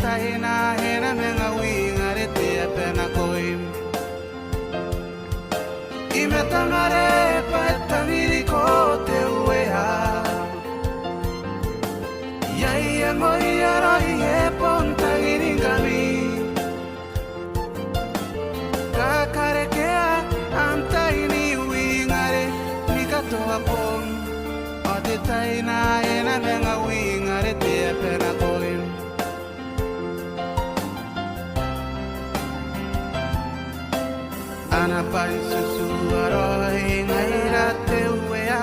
taina hena menga winga re te pena koim I me tangare pa tangiri ko te ueha Yai e moi aroi e pontangiri ngami Kakarekea antaini winga re mikatoa pong O te taina hena menga winga re te pena koim Ana pai susu aroi ngaira te uea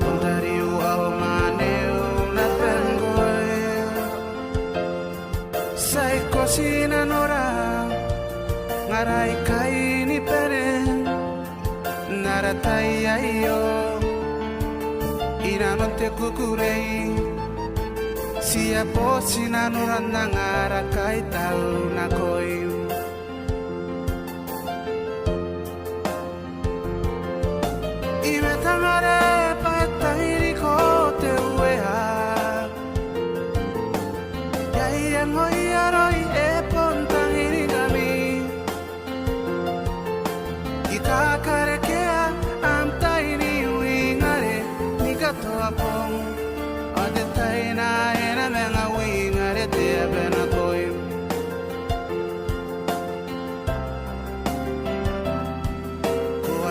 Pontari uau maneu na pengoe Sai kosina nora Ngarai kai ni pere Nara tai aio Ina no te kukurei Sia posina nora ngara kai tau na koiu Tangare pa tahiri ko te ueha Yai e ngoi aroi e pontangiri gami I kakarekea am taini wingare Ni katoa pong O te taina e na menga wingare te abena koim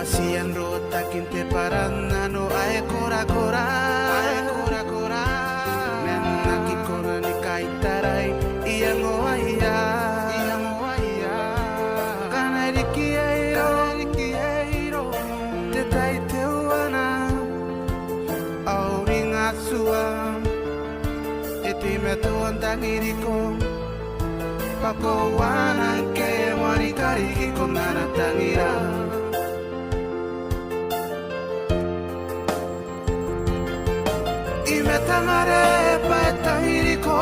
Sian rota kinte paranano ae kora kora Menna ki kora ni kaitarai ia ngoaia Kana riki eiro Te tai te uana Auri ngasua E ti me tuan tangiriko Pako wana ke marikari ko nana tangira I me tangare pa tahiri ko